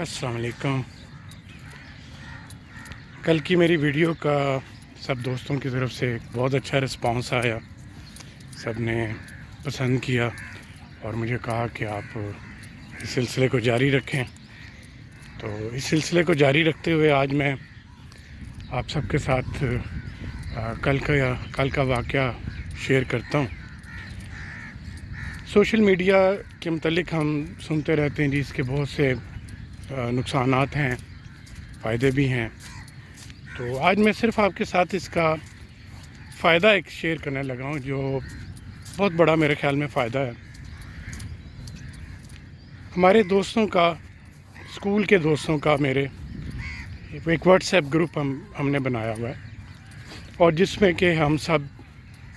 السلام علیکم۔ کل کی میری ویڈیو کا سب دوستوں کی طرف سے بہت اچھا رسپانس آیا، سب نے پسند کیا اور مجھے کہا کہ آپ اس سلسلے کو جاری رکھیں۔ تو اس سلسلے کو جاری رکھتے ہوئے آج میں آپ سب کے ساتھ کل کا واقعہ شیئر کرتا ہوں۔ سوشل میڈیا کے متعلق ہم سنتے رہتے ہیں جی اس کے بہت سے نقصانات ہیں، فائدے بھی ہیں۔ تو آج میں صرف آپ کے ساتھ اس کا فائدہ ایک شیئر کرنے لگا ہوں جو بہت بڑا میرے خیال میں فائدہ ہے۔ ہمارے دوستوں کا، اسکول کے دوستوں کا میرے ایک واٹس ایپ گروپ ہم نے بنایا ہوا ہے، اور جس میں کہ ہم سب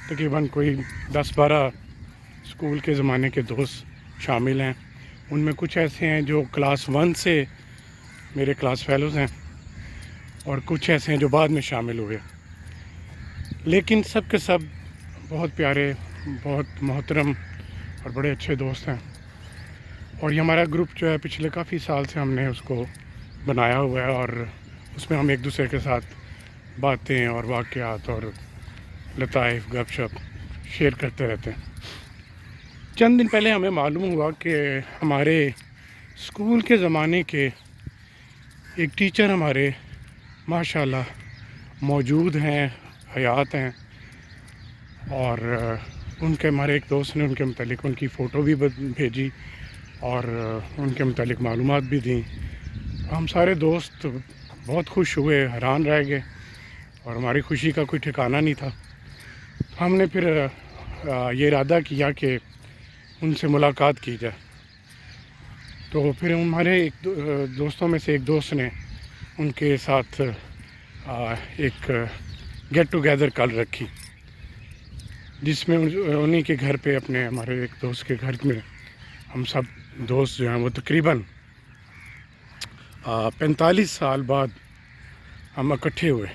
تقریباً کوئی 10-12 اسکول کے زمانے کے دوست شامل ہیں۔ ان میں کچھ ایسے ہیں جو کلاس 1 سے میرے کلاس فیلوز ہیں، اور کچھ ایسے ہیں جو بعد میں شامل ہوئے، لیکن سب کے سب بہت پیارے، بہت محترم اور بڑے اچھے دوست ہیں۔ اور یہ ہمارا گروپ جو ہے پچھلے کافی سال سے ہم نے اس کو بنایا ہوا ہے، اور اس میں ہم ایک دوسرے کے ساتھ باتیں اور واقعات اور لطائف گپ شپ شیئر کرتے رہتے ہیں۔ چند دن پہلے ہمیں معلوم ہوا کہ ہمارے اسکول کے زمانے کے ایک ٹیچر ہمارے ماشاءاللہ موجود ہیں، حیات ہیں، اور ان کے ہمارے ایک دوست نے ان کے متعلق ان کی فوٹو بھی بھیجی اور ان کے متعلق معلومات بھی دیں۔ ہم سارے دوست بہت خوش ہوئے، حیران رہ گئے، اور ہماری خوشی کا کوئی ٹھکانہ نہیں تھا۔ ہم نے پھر یہ ارادہ کیا کہ ان سے ملاقات کی جائے۔ تو پھر ہمارے ایک دوستوں میں سے ایک دوست نے ان کے ساتھ ایک گیٹ ٹوگیدر کل رکھی، جس میں انہی کے گھر پہ ہمارے ایک دوست کے گھر میں ہم سب دوست جو ہیں وہ تقریباً 45 سال بعد ہم اکٹھے ہوئے،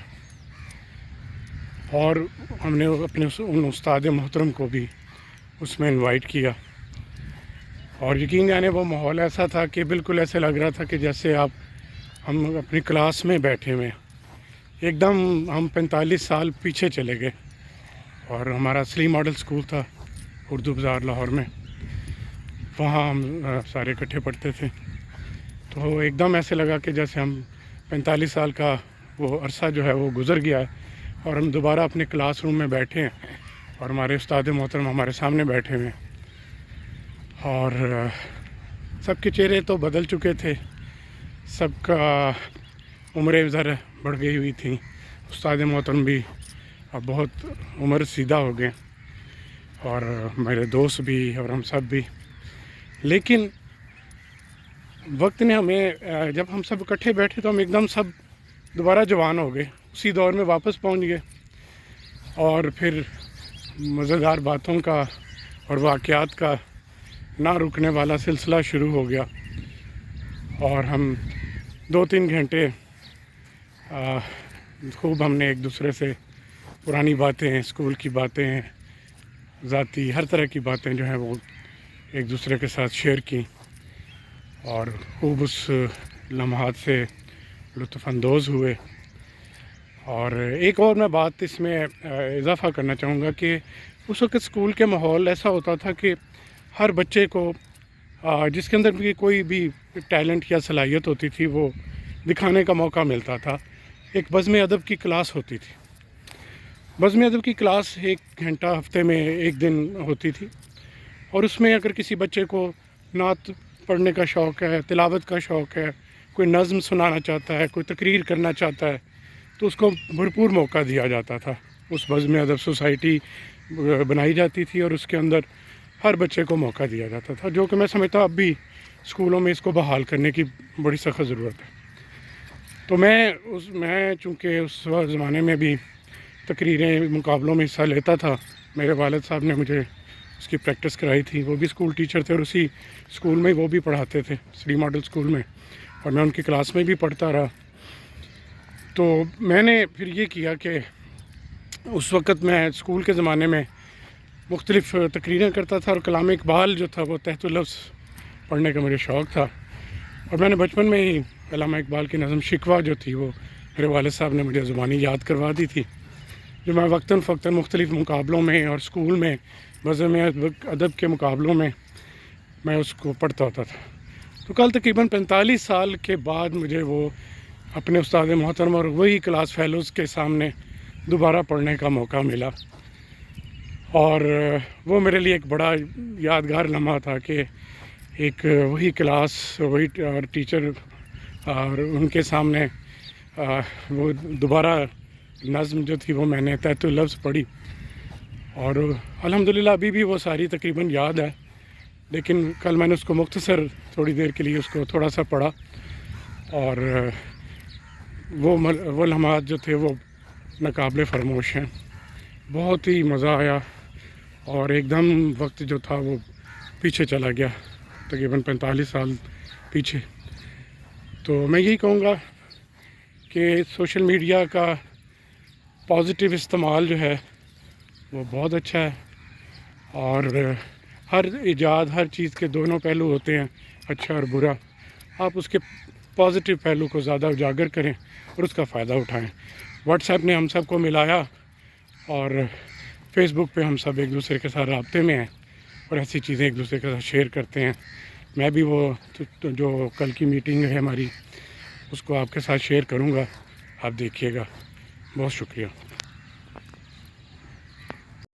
اور ہم نے اپنے ان استاد محترم کو بھی اس میں انوائٹ کیا۔ اور یقین جانے وہ ماحول ایسا تھا کہ بالکل ایسے لگ رہا تھا کہ جیسے ہم اپنی کلاس میں بیٹھے ہوئے، ایک دم ہم 45 سال پیچھے چلے گئے۔ اور ہمارا سلیم ماڈل اسکول تھا اردو بازار لاہور میں، وہاں ہم سارے اکٹھے پڑھتے تھے۔ تو ایک دم ایسے لگا کہ جیسے ہم 45 سال کا وہ عرصہ جو ہے وہ گزر گیا ہے، اور ہم دوبارہ اپنے کلاس روم میں بیٹھے ہیں، اور ہمارے استاد محترم ہمارے سامنے بیٹھے ہوئے ہیں۔ اور سب کے چہرے تو بدل چکے تھے، سب کا عمریں ذرا بڑھ گئی ہوئی تھیں، استاد محترم بھی اب بہت عمر سیدھا ہو گئے، اور میرے دوست بھی اور ہم سب بھی۔ لیکن وقت نے ہمیں، جب ہم سب اکٹھے بیٹھے تو ہم ایک دم سب دوبارہ جوان ہو گئے، اسی دور میں واپس پہنچ گئے، اور پھر مزیدار باتوں کا اور واقعات کا نہ رکنے والا سلسلہ شروع ہو گیا۔ اور ہم 2-3 گھنٹے خوب ہم نے ایک دوسرے سے پرانی باتیں، اسکول کی باتیں، ذاتی ہر طرح کی باتیں جو ہیں وہ ایک دوسرے کے ساتھ شیئر کی، اور خوب اس لمحات سے لطف اندوز ہوئے۔ اور ایک اور میں بات اس میں اضافہ کرنا چاہوں گا کہ اس وقت اسکول کے ماحول ایسا ہوتا تھا کہ ہر بچے کو جس کے اندر بھی کوئی بھی ٹیلنٹ یا صلاحیت ہوتی تھی وہ دکھانے کا موقع ملتا تھا۔ ایک بزم ادب کی کلاس ہوتی تھی، بزم ادب کی کلاس 1 گھنٹہ ہفتے میں 1 دن ہوتی تھی، اور اس میں اگر کسی بچے کو نعت پڑھنے کا شوق ہے، تلاوت کا شوق ہے، کوئی نظم سنانا چاہتا ہے، کوئی تقریر کرنا چاہتا ہے، تو اس کو بھرپور موقع دیا جاتا تھا۔ اس بزم ادب سوسائٹی بنائی جاتی تھی، اور اس کے اندر ہر بچے کو موقع دیا جاتا تھا، جو کہ میں سمجھتا ہوں اب بھی اسکولوں میں اس کو بحال کرنے کی بڑی سخت ضرورت ہے۔ تو میں چونکہ اس زمانے میں بھی تقریریں، مقابلوں میں حصہ لیتا تھا، میرے والد صاحب نے مجھے اس کی پریکٹس کرائی تھی، وہ بھی اسکول ٹیچر تھے، اور اسی اسکول میں وہ بھی پڑھاتے تھے، سلیم ماڈل اسکول میں، اور میں ان کی کلاس میں بھی پڑھتا رہا۔ تو میں نے پھر یہ کیا کہ اس وقت میں اسکول کے زمانے میں مختلف تقریریں کرتا تھا، اور کلام اقبال جو تھا وہ تحت اللفظ پڑھنے کا مجھے شوق تھا۔ اور میں نے بچپن میں ہی علامہ اقبال کی نظم شکوہ جو تھی وہ میرے والد صاحب نے مجھے زبانی یاد کروا دی تھی، جو میں وقتاً فوقتاً مختلف مقابلوں میں اور اسکول میں بزم ادب کے مقابلوں میں اس کو پڑھتا ہوتا تھا۔ تو کل تقریباً 45 سال کے بعد مجھے وہ اپنے استاد محترم اور وہی کلاس فیلوز کے سامنے دوبارہ پڑھنے کا موقع ملا، اور وہ میرے لیے ایک بڑا یادگار لمحہ تھا کہ ایک وہی کلاس وہی ٹیچر اور ان کے سامنے وہ دوبارہ نظم جو تھی وہ میں نے تحت لفظ پڑھی، اور الحمدللہ ابھی بھی وہ ساری تقریباً یاد ہے، لیکن کل میں نے اس کو مختصر تھوڑی دیر کے لیے اس کو تھوڑا سا پڑھا، اور وہ لمحات جو تھے وہ ناقابل فراموش ہیں۔ بہت ہی مزہ آیا، اور ایک دم وقت جو تھا وہ پیچھے چلا گیا، تقریباً 45 سال پیچھے۔ تو میں یہی کہوں گا کہ سوشل میڈیا کا پازیٹیو استعمال جو ہے وہ بہت اچھا ہے، اور ہر ایجاد ہر چیز کے دونوں پہلو ہوتے ہیں، اچھا اور برا۔ آپ اس کے پازیٹیو پہلو کو زیادہ اجاگر کریں اور اس کا فائدہ اٹھائیں۔ واٹس ایپ نے ہم سب کو ملایا، اور فیس بک پہ ہم سب ایک دوسرے کے ساتھ رابطے میں ہیں اور ایسی چیزیں ایک دوسرے کے ساتھ شیئر کرتے ہیں۔ میں بھی وہ جو کل کی میٹنگ ہے ہماری، اس کو آپ کے ساتھ شیئر کروں گا، آپ دیکھیے گا۔ بہت شکریہ۔